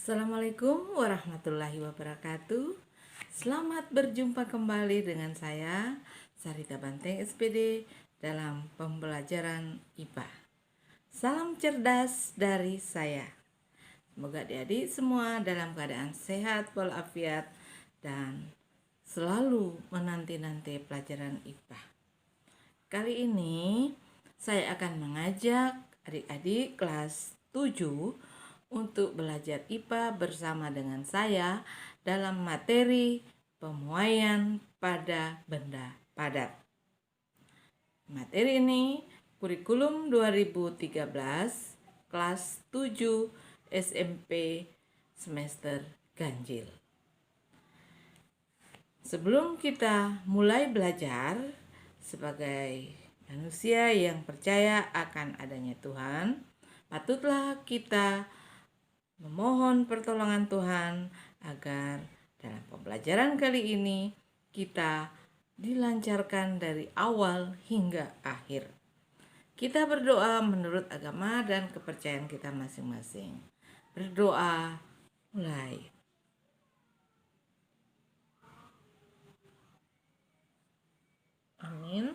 Assalamualaikum warahmatullahi wabarakatuh. Selamat berjumpa kembali dengan saya, Sarita Banteng SPD, dalam pembelajaran IPA. Salam cerdas dari saya. Semoga adik-adik semua dalam keadaan sehat walafiat dan selalu menanti-nanti pelajaran IPA. Kali ini saya akan mengajak adik-adik kelas 7 untuk belajar IPA bersama dengan saya dalam materi pemuaian pada benda padat. Materi ini kurikulum 2013 kelas 7 SMP semester ganjil. Sebelum kita mulai belajar sebagai manusia yang percaya akan adanya Tuhan, patutlah kita memohon pertolongan Tuhan agar dalam pembelajaran kali ini kita dilancarkan dari awal hingga akhir. Kita berdoa menurut agama dan kepercayaan kita masing-masing. Berdoa mulai. Amin.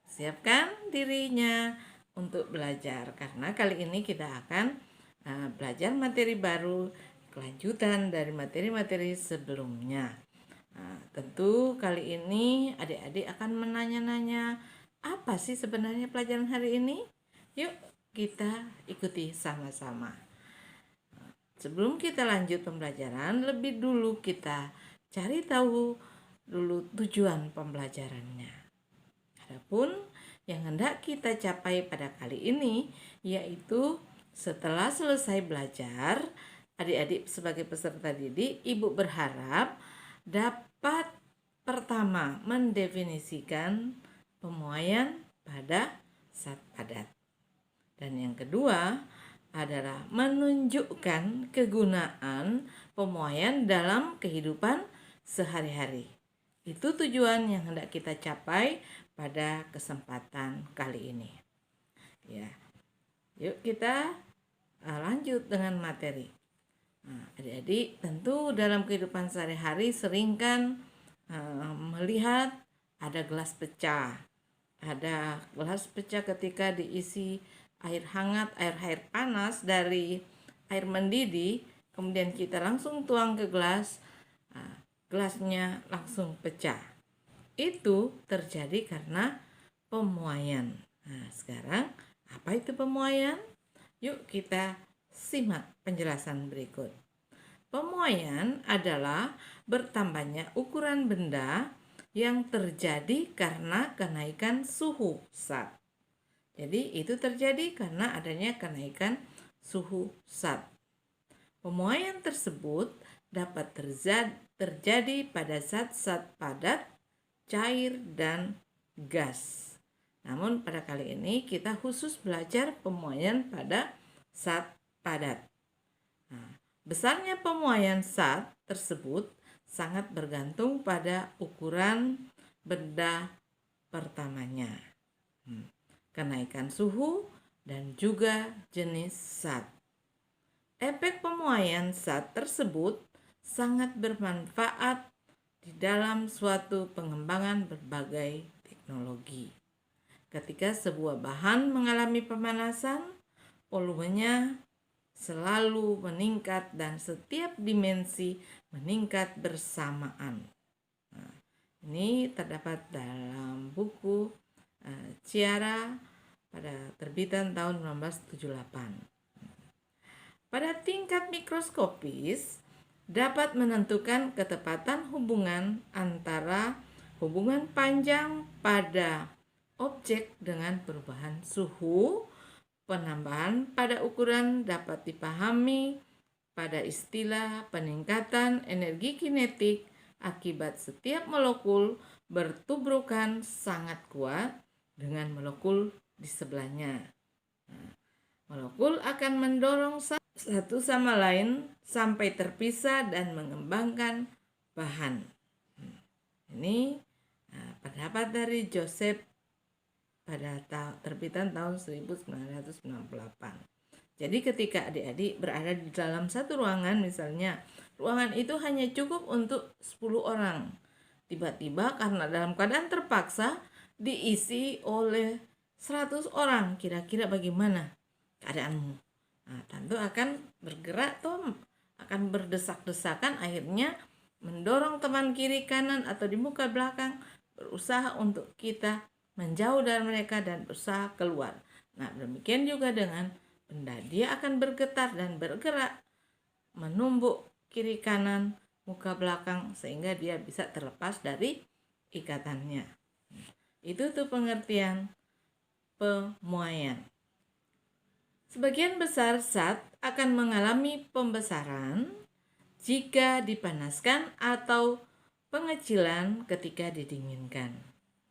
Siapkan dirinya untuk belajar karena kali ini kita akan belajar materi baru, kelanjutan dari materi-materi sebelumnya. Tentu kali ini adik-adik akan menanya-nanya, apa sih sebenarnya pelajaran hari ini? Yuk kita ikuti sama-sama. Sebelum kita lanjut pembelajaran, lebih dulu kita cari tahu dulu tujuan pembelajarannya. Adapun yang hendak kita capai pada kali ini yaitu setelah selesai belajar, adik-adik sebagai peserta didik, Ibu berharap dapat pertama mendefinisikan pemuaian pada zat padat. Dan yang kedua adalah menunjukkan kegunaan pemuaian dalam kehidupan sehari-hari. Itu tujuan yang hendak kita capai pada kesempatan kali ini. Ya, yuk kita lanjut dengan materi. Adik-adik tentu dalam kehidupan sehari-hari sering kan melihat ada gelas pecah. Ada gelas pecah ketika diisi air hangat, air panas dari air mendidih, kemudian kita langsung tuang ke gelas, gelasnya langsung pecah. Itu terjadi karena pemuaian. Nah, sekarang apa itu pemuaian? Yuk kita simak penjelasan berikut. Pemuaian adalah bertambahnya ukuran benda yang terjadi karena kenaikan suhu zat. Jadi itu terjadi karena adanya kenaikan suhu zat. Pemuaian tersebut dapat terjadi pada zat-zat padat, cair, dan gas. Namun pada kali ini kita khusus belajar pemuaian pada zat padat. Besarnya pemuaian zat tersebut sangat bergantung pada ukuran benda pertamanya, kenaikan suhu, dan juga jenis zat. Efek pemuaian zat tersebut sangat bermanfaat di dalam suatu pengembangan berbagai teknologi. Ketika sebuah bahan mengalami pemanasan, volumenya selalu meningkat dan setiap dimensi meningkat bersamaan. Ini terdapat dalam buku Ciara pada terbitan tahun 1978. Pada tingkat mikroskopis, dapat menentukan ketepatan hubungan antara hubungan panjang pada objek dengan perubahan suhu. Penambahan pada ukuran dapat dipahami pada istilah peningkatan energi kinetik akibat setiap molekul bertubrukan sangat kuat dengan molekul di sebelahnya. Molekul akan mendorong satu sama lain sampai terpisah dan mengembangkan bahan. Ini pendapat dari Joseph pada terbitan tahun 1998. Jadi ketika adik-adik berada di dalam satu ruangan, misalnya ruangan itu hanya cukup untuk 10 orang. Tiba-tiba karena dalam keadaan terpaksa diisi oleh 100 orang, kira-kira bagaimana keadaanmu? Nah, tentu akan bergerak tuh, akan berdesak-desakan, akhirnya mendorong teman kiri kanan atau di muka belakang, berusaha untuk kita menjauh dari mereka dan berusaha keluar. Nah, demikian juga dengan benda, dia akan bergetar dan bergerak menumbuk kiri kanan, muka belakang, sehingga dia bisa terlepas dari ikatannya. Itu tuh pengertian pemuaian. Sebagian besar zat akan mengalami pembesaran jika dipanaskan atau pengecilan ketika didinginkan.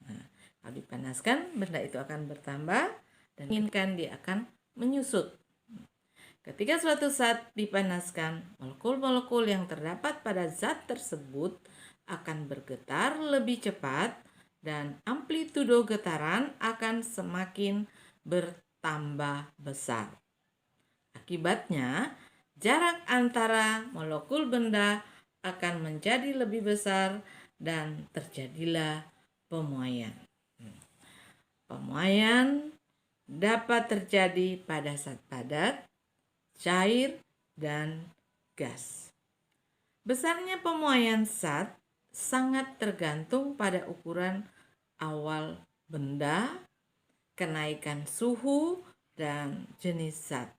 Nah, kalau dipanaskan, benda itu akan bertambah, dan didinginkan dia akan menyusut. Ketika suatu zat dipanaskan, molekul-molekul yang terdapat pada zat tersebut akan bergetar lebih cepat dan amplitudo getaran akan semakin bertambah besar. Akibatnya, jarak antara molekul benda akan menjadi lebih besar dan terjadilah pemuaian. Pemuaian dapat terjadi pada zat padat, cair, dan gas. Besarnya pemuaian zat sangat tergantung pada ukuran awal benda, kenaikan suhu, dan jenis zat.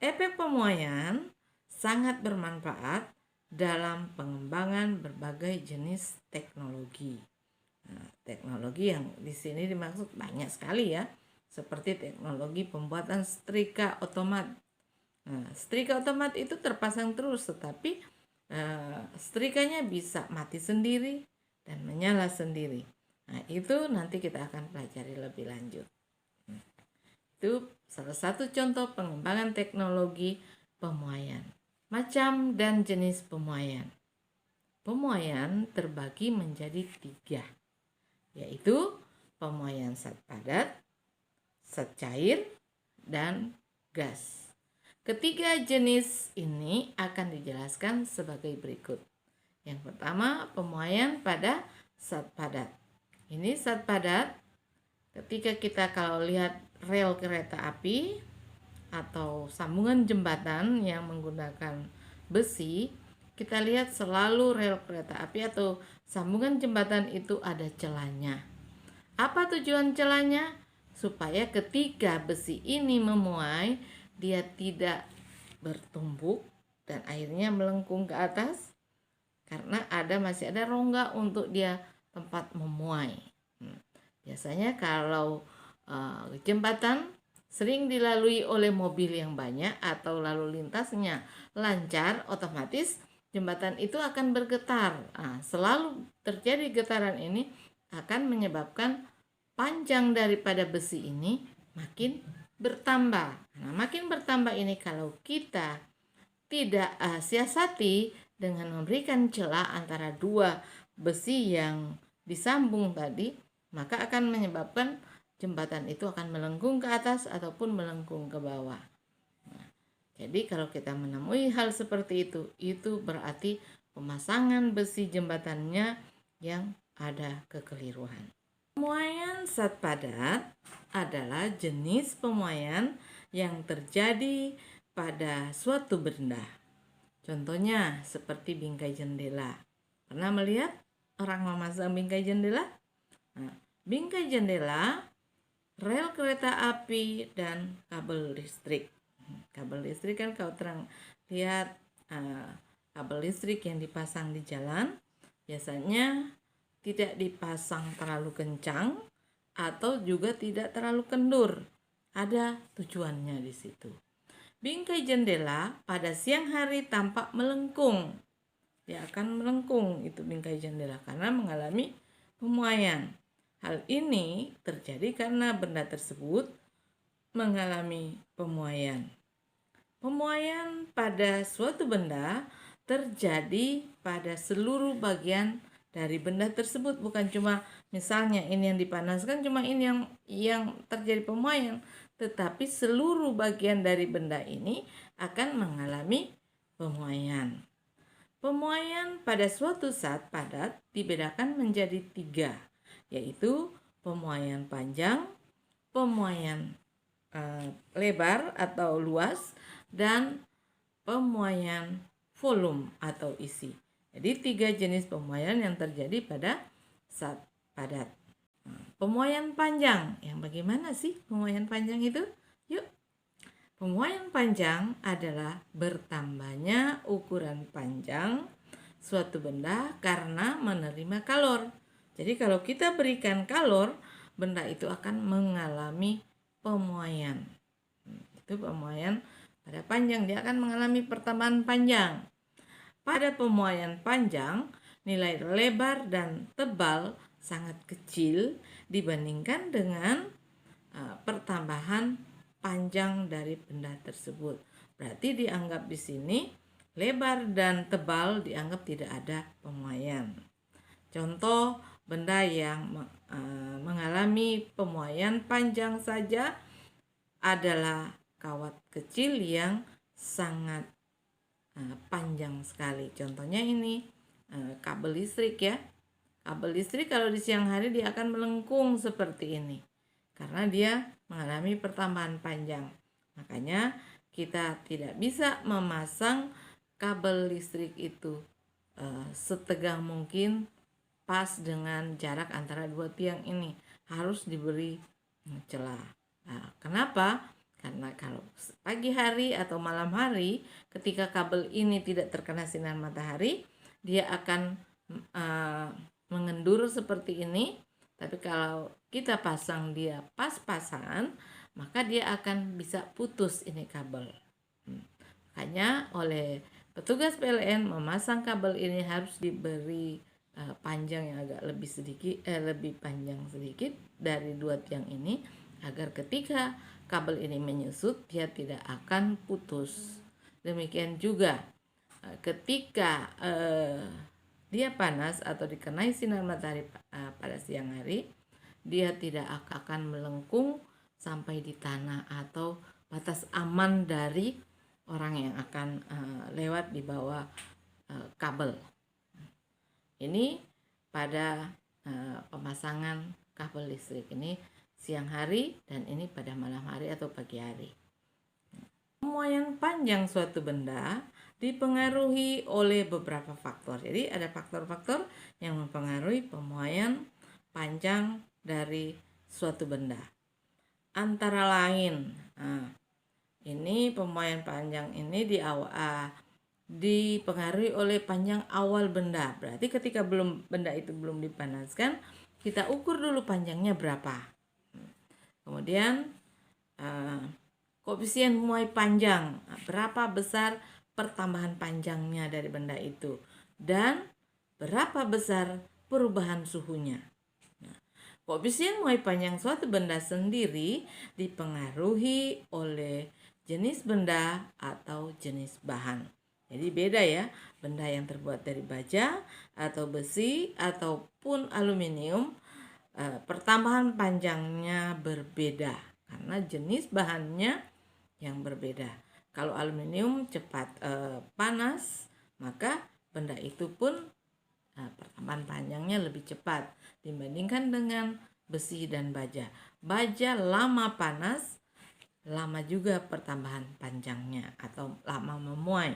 Efek pemuaian sangat bermanfaat dalam pengembangan berbagai jenis teknologi. Nah, teknologi yang di sini dimaksud banyak sekali ya, seperti teknologi pembuatan setrika otomat. Nah, setrika otomat itu terpasang terus, tetapi setrikanya bisa mati sendiri dan menyala sendiri. Nah, itu nanti kita akan pelajari lebih lanjut. Itu salah satu contoh pengembangan teknologi pemuaian. Macam dan jenis pemuaian. Pemuaian terbagi menjadi 3, yaitu pemuaian zat padat, zat cair, dan gas. Ketiga jenis ini akan dijelaskan sebagai berikut. Yang pertama, pemuaian pada zat padat. Ini zat padat ketika kita kalau lihat rel kereta api atau sambungan jembatan yang menggunakan besi, kita lihat selalu rel kereta api atau sambungan jembatan itu ada celahnya. Apa tujuan celahnya? Supaya ketika besi ini memuai, dia tidak bertumbuk dan akhirnya melengkung ke atas, karena masih ada rongga untuk dia tempat memuai. Biasanya kalau jembatan sering dilalui oleh mobil yang banyak atau lalu lintasnya lancar, otomatis jembatan itu akan bergetar. Nah, selalu terjadi getaran ini akan menyebabkan panjang daripada besi ini makin bertambah. Nah, makin bertambah ini kalau kita tidak siasati dengan memberikan celah antara dua besi yang disambung tadi, maka akan menyebabkan jembatan itu akan melengkung ke atas ataupun melengkung ke bawah. Nah, jadi kalau kita menemui hal seperti itu berarti pemasangan besi jembatannya yang ada kekeliruan. Pemuaian zat padat adalah jenis pemuaian yang terjadi pada suatu benda. Contohnya seperti bingkai jendela. Pernah melihat orang memasang bingkai jendela? Nah, bingkai jendela, rel kereta api, dan kabel listrik. Kabel listrik kan kalau terang lihat kabel listrik yang dipasang di jalan biasanya tidak dipasang terlalu kencang atau juga tidak terlalu kendur. Ada tujuannya di situ. Bingkai jendela pada siang hari tampak melengkung. Dia akan melengkung itu bingkai jendela karena mengalami pemuaian. Hal ini terjadi karena benda tersebut mengalami pemuaian. Pemuaian pada suatu benda terjadi pada seluruh bagian dari benda tersebut, bukan cuma misalnya ini yang dipanaskan, cuma ini yang terjadi pemuaian, tetapi seluruh bagian dari benda ini akan mengalami pemuaian. Pemuaian pada suatu zat padat dibedakan menjadi 3, yaitu pemuaian panjang, pemuaian lebar atau luas, dan pemuaian volume atau isi. Jadi 3 jenis pemuaian yang terjadi pada zat padat. Pemuaian panjang, yang bagaimana sih pemuaian panjang itu? Yuk. Pemuaian panjang adalah bertambahnya ukuran panjang suatu benda karena menerima kalor. Jadi kalau kita berikan kalor, benda itu akan mengalami pemuaian. Itu pemuaian pada panjang, dia akan mengalami pertambahan panjang. Pada pemuaian panjang, nilai lebar dan tebal sangat kecil dibandingkan dengan pertambahan panjang dari benda tersebut. Berarti dianggap di sini lebar dan tebal dianggap tidak ada pemuaian. Contoh benda yang mengalami pemuaian panjang saja adalah kawat kecil yang sangat panjang sekali. Contohnya ini kabel listrik ya. Kabel listrik kalau di siang hari dia akan melengkung seperti ini karena dia mengalami pertambahan panjang. Makanya kita tidak bisa memasang kabel listrik itu setegak mungkin pas dengan jarak antara dua tiang ini. Harus diberi celah. Nah, kenapa? Karena kalau pagi hari atau malam hari ketika kabel ini tidak terkena sinar matahari, dia akan mengendur seperti ini. Tapi kalau kita pasang dia pas-pasan, maka dia akan bisa putus ini kabel. Makanya oleh petugas PLN memasang kabel ini harus diberi panjang yang agak lebih sedikit, lebih panjang sedikit dari dua tiang ini, agar ketika kabel ini menyusut dia tidak akan putus. Demikian juga ketika dia panas atau dikenai sinar matahari pada siang hari, dia tidak akan melengkung sampai di tanah atau batas aman dari orang yang akan lewat di bawah kabel. Ini pada pemasangan kabel listrik ini siang hari, dan ini pada malam hari atau pagi hari. Pemuaian panjang suatu benda dipengaruhi oleh beberapa faktor. Jadi ada faktor-faktor yang mempengaruhi pemuaian panjang dari suatu benda. Antara lain, ini pemuaian panjang ini dipengaruhi oleh panjang awal benda. Berarti ketika benda itu belum dipanaskan, kita ukur dulu panjangnya berapa. Kemudian koefisien muai panjang, berapa besar pertambahan panjangnya dari benda itu, dan berapa besar perubahan suhunya. Koefisien muai panjang suatu benda sendiri dipengaruhi oleh jenis benda atau jenis bahan. Jadi beda ya, benda yang terbuat dari baja atau besi ataupun aluminium, pertambahan panjangnya berbeda karena jenis bahannya yang berbeda. Kalau aluminium cepat panas, maka benda itu pun pertambahan panjangnya lebih cepat dibandingkan dengan besi dan baja. Baja lama panas, lama juga pertambahan panjangnya atau lama memuai.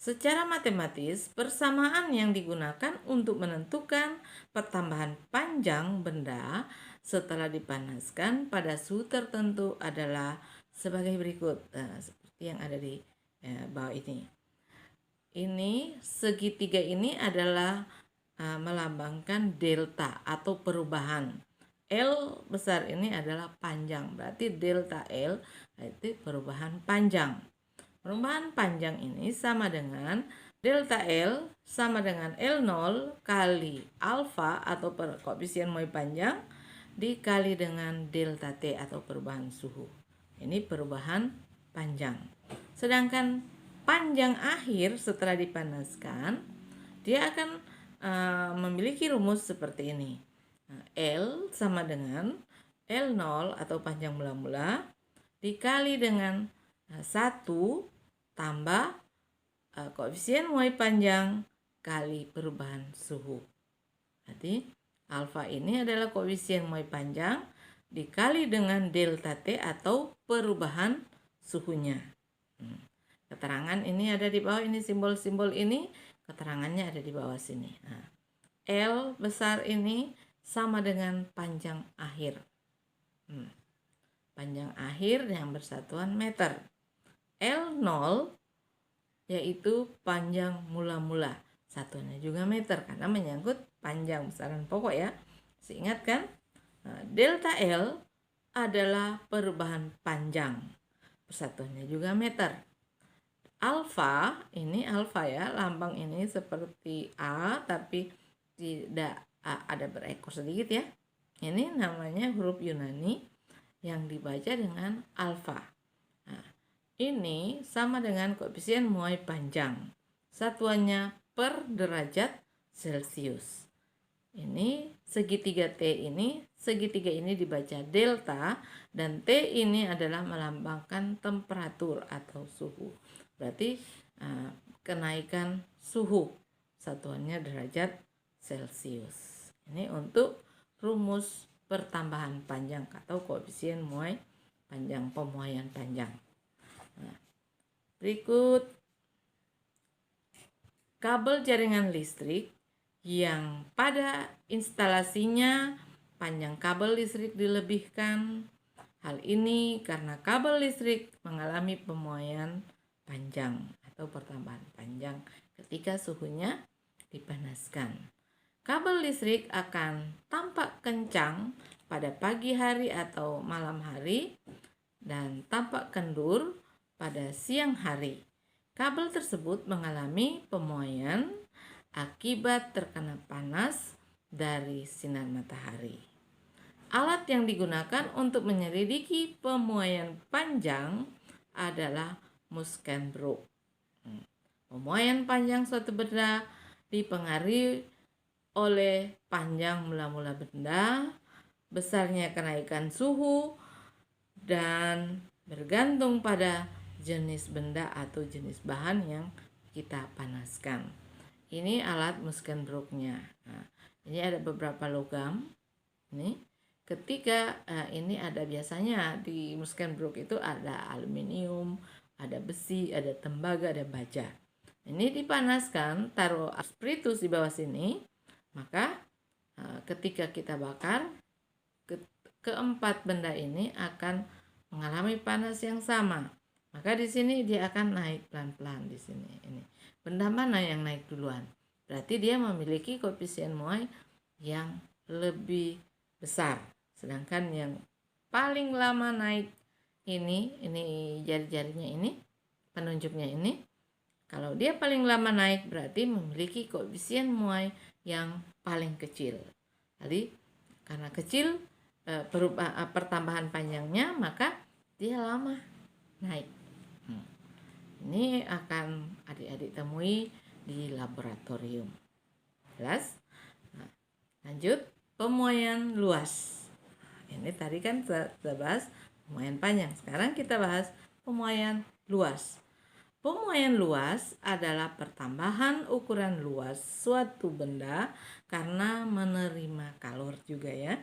Secara matematis, persamaan yang digunakan untuk menentukan pertambahan panjang benda setelah dipanaskan pada suhu tertentu adalah sebagai berikut, seperti yang ada di bawah ini. Ini segitiga ini adalah melambangkan delta atau perubahan. L besar ini adalah panjang, berarti delta L itu perubahan panjang. Perubahan panjang ini sama dengan delta L sama dengan L0 kali alfa atau koefisien muai panjang dikali dengan delta T atau perubahan suhu. Ini perubahan panjang. Sedangkan panjang akhir setelah dipanaskan, dia akan memiliki rumus seperti ini. L sama dengan L0 atau panjang mula-mula dikali dengan 1 tambah koefisien muai panjang kali perubahan suhu. Jadi alfa ini adalah koefisien muai panjang dikali dengan delta T atau perubahan suhunya. Keterangan ini ada di bawah, ini simbol-simbol ini, keterangannya ada di bawah sini. Nah, L besar ini sama dengan panjang akhir. Panjang akhir yang bersatuan meter. L0 yaitu panjang mula-mula. Satuannya juga meter karena menyangkut panjang besaran pokok ya. Ingat kan? Nah, delta L adalah perubahan panjang. Persatuannya juga meter. Alfa, ini alfa ya, lambang ini seperti A tapi tidak ada berekor sedikit ya. Ini namanya huruf Yunani yang dibaca dengan alfa. Nah, ini sama dengan koefisien muai panjang. Satuannya per derajat Celcius. Ini segitiga T ini, segitiga ini dibaca delta dan T ini adalah melambangkan temperatur atau suhu. Berarti kenaikan suhu, satuannya derajat Celcius. Ini untuk rumus pertambahan panjang atau koefisien muai panjang, pemuaian panjang. Nah, berikut kabel jaringan listrik yang pada instalasinya panjang kabel listrik dilebihkan. Hal ini karena kabel listrik mengalami pemuaian panjang atau pertambahan panjang ketika suhunya dipanaskan. Kabel listrik akan tampak kencang pada pagi hari atau malam hari dan tampak kendur pada siang hari. Kabel tersebut mengalami pemuaian akibat terkena panas dari sinar matahari. Alat yang digunakan untuk menyelidiki pemuaian panjang adalah Muskenbrook. Pemuaian panjang suatu benda dipengaruhi oleh panjang mula-mula benda, besarnya kenaikan suhu, dan bergantung pada jenis benda atau jenis bahan yang kita panaskan. Ini alat Muskenbrook-nya. Nah, ini ada beberapa logam. Ini ketika ini ada biasanya di Muskenbrook itu ada aluminium, ada besi, ada tembaga, ada baja. Ini dipanaskan, taruh spiritus di bawah sini, maka ketika kita bakar, keempat benda ini akan mengalami panas yang sama. Maka di sini dia akan naik pelan-pelan di sini. Ini benda mana yang naik duluan? Berarti dia memiliki koefisien muai yang lebih besar. Sedangkan yang paling lama naik ini jari-jarinya ini, penunjuknya ini. Kalau dia paling lama naik berarti memiliki koefisien muai yang paling kecil. Jadi karena kecil pertambahan panjangnya, maka dia lama naik. Ini akan adik-adik temui di laboratorium. Jelas? Nah, lanjut, pemuaian luas. Ini tadi kan kita bahas pemuaian panjang. Sekarang kita bahas pemuaian luas. Pemuaian luas adalah pertambahan ukuran luas suatu benda karena menerima kalor juga ya.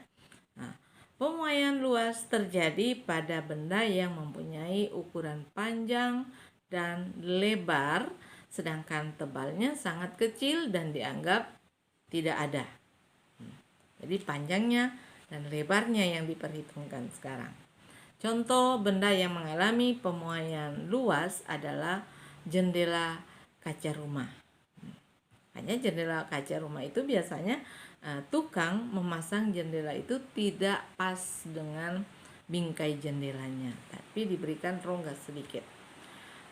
Nah, pemuaian luas terjadi pada benda yang mempunyai ukuran panjang dan lebar, sedangkan tebalnya sangat kecil dan dianggap tidak ada. Jadi panjangnya dan lebarnya yang diperhitungkan sekarang. Contoh benda yang mengalami pemuaian luas adalah jendela kaca rumah. Hanya jendela kaca rumah itu biasanya tukang memasang jendela itu tidak pas dengan bingkai jendelanya, tapi diberikan rongga sedikit.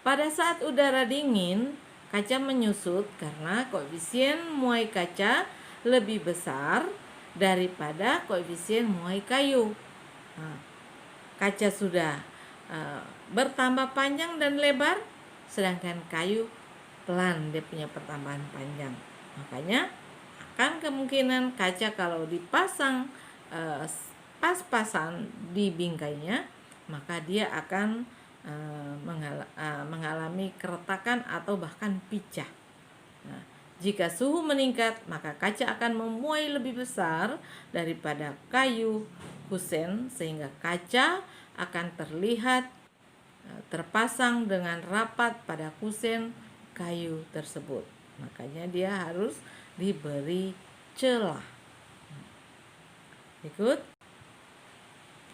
Pada saat udara dingin, kaca menyusut karena koefisien muai kaca lebih besar daripada koefisien muai kayu. Nah, kaca sudah bertambah panjang dan lebar, sedangkan kayu pelan dia punya pertambahan panjang. Makanya akan kemungkinan kaca kalau dipasang pas-pasan di bingkainya, maka dia akan mengalami keretakan atau bahkan pecah. Nah, jika suhu meningkat, maka kaca akan memuai lebih besar daripada kayu kusen, sehingga kaca akan terlihat terpasang dengan rapat pada kusen kayu tersebut. Makanya dia harus diberi celah. Ikut.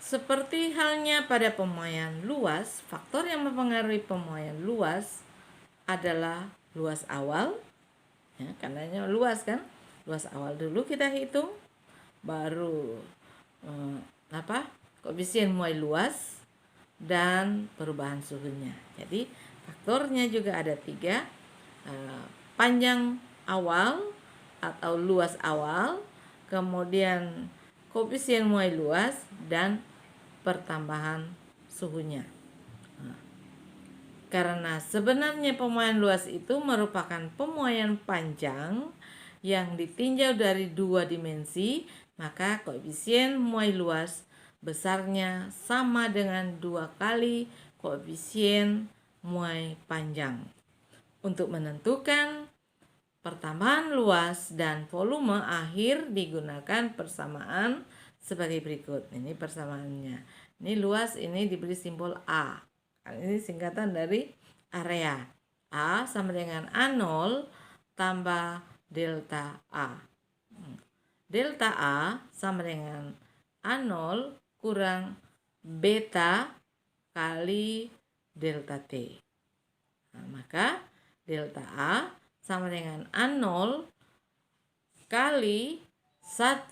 Seperti halnya pada pemuaian luas, faktor yang mempengaruhi pemuaian luas adalah luas awal, ya, karena luas kan, luas awal dulu kita hitung, baru koefisien muai luas dan perubahan suhunya. Jadi faktornya juga ada 3, panjang awal atau luas awal, kemudian koefisien muai luas dan pertambahan suhunya. Karena sebenarnya pemuaian luas itu merupakan pemuaian panjang yang ditinjau dari 2 dimensi, maka koefisien muai luas besarnya sama dengan 2 kali koefisien muai panjang. Untuk menentukan pertambahan luas dan volume akhir digunakan persamaan sebagai berikut. Ini persamaannya. Ini luas, ini diberi simbol A. Ini singkatan dari area. A sama dengan A0 tambah delta A. Delta A sama dengan A0 kurang beta kali delta T. Nah, maka delta A sama dengan A0 kali 1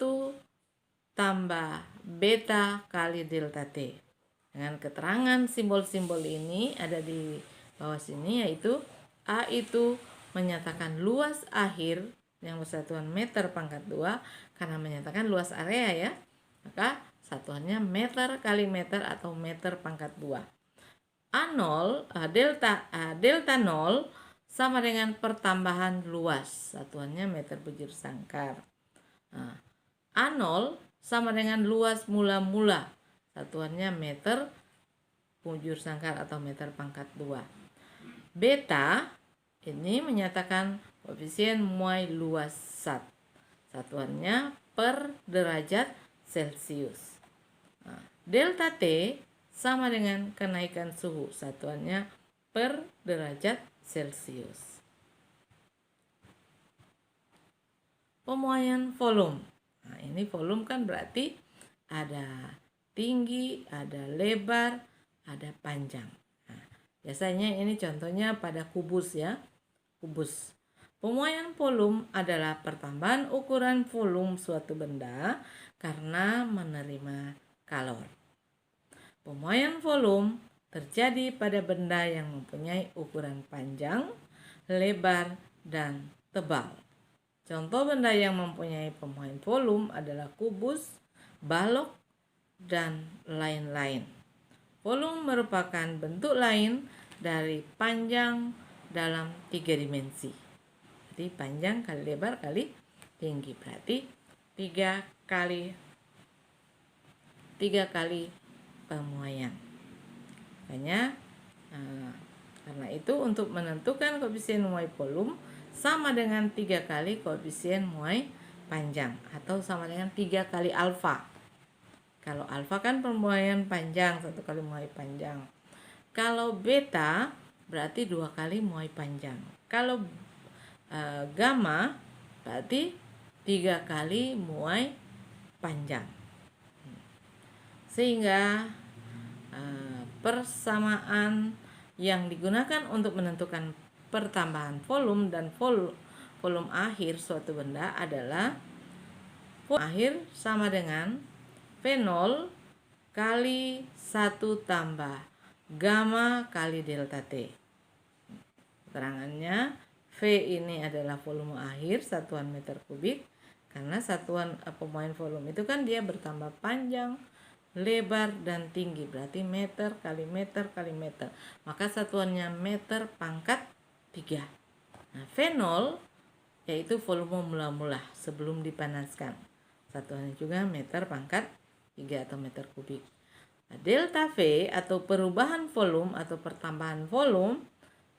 tambah beta kali delta T. Dengan keterangan simbol-simbol ini ada di bawah sini, yaitu A itu menyatakan luas akhir yang bersatuan meter pangkat 2 karena menyatakan luas area ya. Maka satuannya meter kali meter atau meter pangkat 2. A0 delta 0 sama dengan pertambahan luas, satuannya meter bujur sangkar. Nah, A0 sama dengan luas mula-mula, satuannya meter bujur sangkar atau meter pangkat 2. Beta ini menyatakan koefisien muai luas zat, satuannya per derajat Celcius. Nah, delta T sama dengan kenaikan suhu, satuannya per derajat Celcius. Pemuaian volume. Nah, ini volume kan berarti ada tinggi, ada lebar, ada panjang. Nah, biasanya ini contohnya pada kubus ya. Kubus. Pemuaian volume adalah pertambahan ukuran volume suatu benda karena menerima kalor. Pemuaian volume terjadi pada benda yang mempunyai ukuran panjang, lebar, dan tebal. Contoh benda yang mempunyai pemuaian volume adalah kubus, balok, dan lain-lain. Volume merupakan bentuk lain dari panjang dalam 3 dimensi. Jadi panjang kali lebar kali tinggi, berarti 3 kali pemuaian. Makanya karena itu untuk menentukan koefisien muai volume sama dengan 3 kali koefisien muai panjang atau sama dengan 3 kali alfa. Kalau alfa kan pemuaian panjang, 1 kali muai panjang. Kalau beta berarti 2 kali muai panjang. Kalau gamma berarti 3 kali muai panjang. Sehingga persamaan yang digunakan untuk menentukan pertambahan volume dan volume akhir suatu benda adalah volume akhir sama dengan V0 kali 1 tambah gamma kali delta T. Keterangannya V ini adalah volume akhir satuan meter kubik, karena satuan pemuaian volume itu kan dia bertambah panjang, lebar, dan tinggi, berarti meter kali meter kali meter, maka satuannya meter pangkat 3. Nah, V0 yaitu volume mula-mula sebelum dipanaskan, satuannya juga meter pangkat 3 atau meter kubik. Nah, delta V atau perubahan volume atau pertambahan volume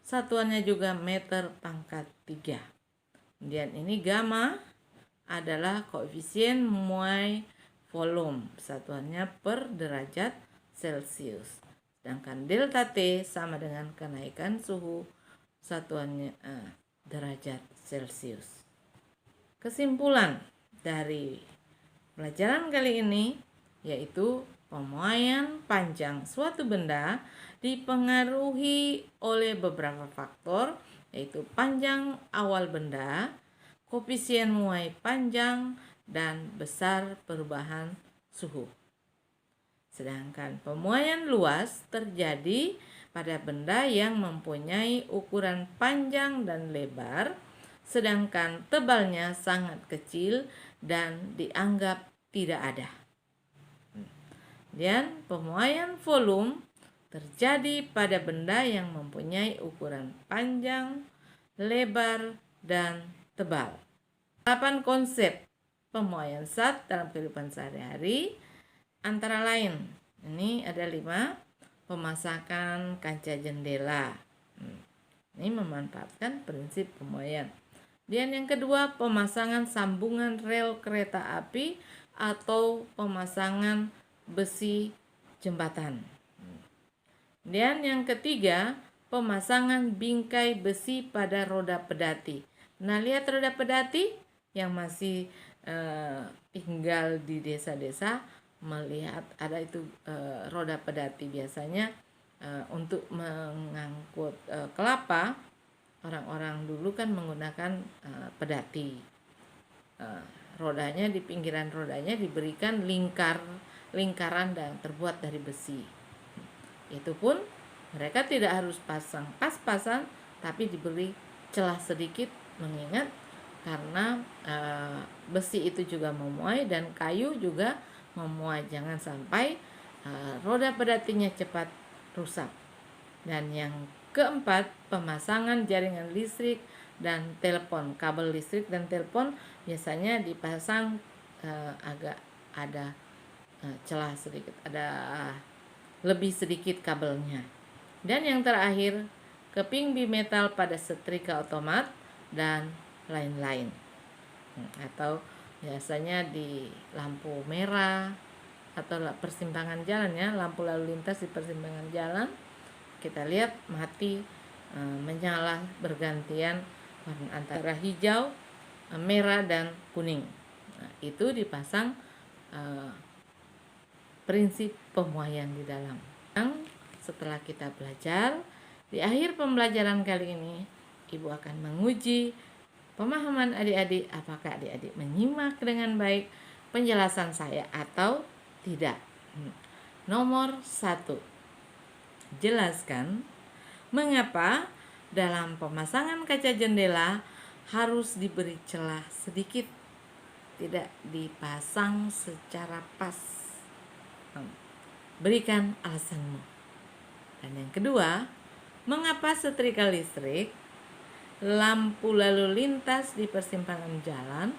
satuannya juga meter pangkat 3. Kemudian ini gamma adalah koefisien muai volume, satuannya per derajat Celcius. Sedangkan delta T sama dengan kenaikan suhu, satuannya derajat Celcius. Kesimpulan dari pelajaran kali ini yaitu pemuaian panjang suatu benda dipengaruhi oleh beberapa faktor, yaitu panjang awal benda, koefisien muai panjang, dan besar perubahan suhu. Sedangkan pemuaian luas terjadi pada benda yang mempunyai ukuran panjang dan lebar, sedangkan tebalnya sangat kecil dan dianggap tidak ada. Dan pemuaian volume terjadi pada benda yang mempunyai ukuran panjang, lebar, dan tebal. 8 konsep pemuaian zat dalam kehidupan sehari-hari antara lain, ini ada 5. Pemasangan kaca jendela, ini memanfaatkan prinsip pemuaian. Dan yang kedua, pemasangan sambungan rel kereta api atau pemasangan besi jembatan. Dan yang ketiga, pemasangan bingkai besi pada roda pedati. Nah, lihat roda pedati yang masih tinggal di desa-desa melihat ada itu roda pedati, biasanya untuk mengangkut kelapa. Orang-orang dulu kan menggunakan pedati. Rodanya, di pinggiran rodanya diberikan lingkaran dan terbuat dari besi. Itu pun mereka tidak harus pasang pas-pasan, tapi diberi celah sedikit, mengingat karena besi itu juga memuai dan kayu juga memuai, jangan sampai roda pedatinya cepat rusak. Dan yang keempat, pemasangan jaringan listrik dan telepon. Kabel listrik dan telepon biasanya dipasang agak ada celah sedikit, ada lebih sedikit kabelnya. Dan yang terakhir, keping bimetal pada setrika otomat dan lain-lain. Atau biasanya di lampu merah atau persimpangan jalan, ya, lampu lalu lintas di persimpangan jalan, kita lihat mati menyala bergantian antara hijau, merah, dan kuning. Nah, itu dipasang prinsip pemuaian di dalam. Setelah kita belajar, di akhir pembelajaran kali ini Ibu akan menguji pemahaman adik-adik, apakah adik-adik menyimak dengan baik penjelasan saya atau tidak. Nomor 1, jelaskan mengapa dalam pemasangan kaca jendela harus diberi celah sedikit, tidak dipasang secara pas. Berikan alasanmu. Dan yang kedua, mengapa setrika listrik, lampu lalu lintas di persimpangan jalan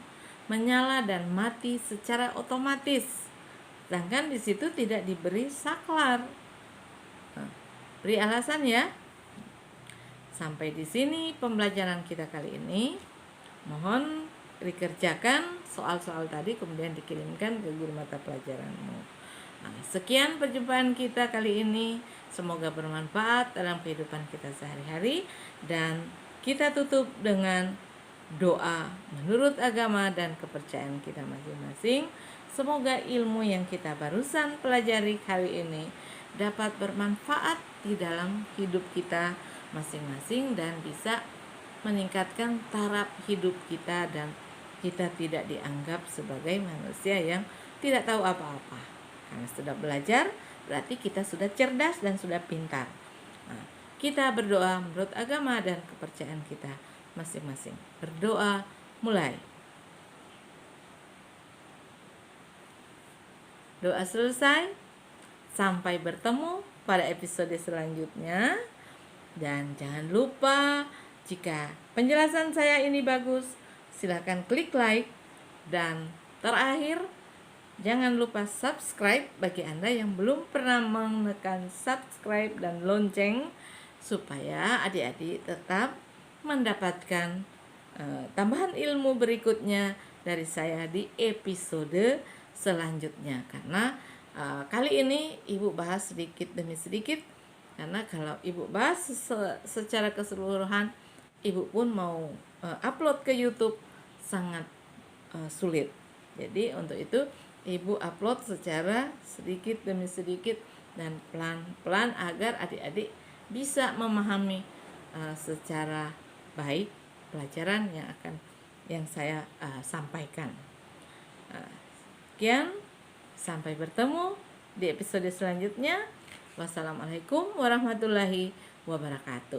menyala dan mati secara otomatis, sedangkan di situ tidak diberi saklar? Beri alasan, ya. Sampai di sini pembelajaran kita kali ini. Mohon dikerjakan soal-soal tadi, kemudian dikirimkan ke guru mata pelajaranmu. Nah, sekian perjumpaan kita kali ini. Semoga bermanfaat dalam kehidupan kita sehari-hari. Dan kita tutup dengan doa menurut agama dan kepercayaan kita masing-masing. Semoga ilmu yang kita barusan pelajari kali ini dapat bermanfaat di dalam hidup kita masing-masing dan bisa meningkatkan taraf hidup kita, dan kita tidak dianggap sebagai manusia yang tidak tahu apa-apa. Karena sudah belajar, berarti kita sudah cerdas dan sudah pintar. Nah, kita berdoa menurut agama dan kepercayaan kita masing-masing. Berdoa mulai. Doa selesai. Sampai bertemu pada episode selanjutnya. Dan jangan lupa, jika penjelasan saya ini bagus, silakan klik like. Dan terakhir, Jangan lupa subscribe bagi Anda yang belum pernah menekan subscribe dan lonceng, supaya adik-adik tetap mendapatkan tambahan ilmu berikutnya dari saya di episode selanjutnya. Karena kali ini Ibu bahas sedikit demi sedikit, karena kalau Ibu bahas secara keseluruhan, Ibu pun mau upload ke YouTube sangat sulit. Jadi untuk itu Ibu upload secara sedikit demi sedikit dan pelan-pelan agar adik-adik bisa memahami secara baik pelajaran yang saya sampaikan. Sekian, sampai bertemu di episode selanjutnya. Wassalamualaikum warahmatullahi wabarakatuh.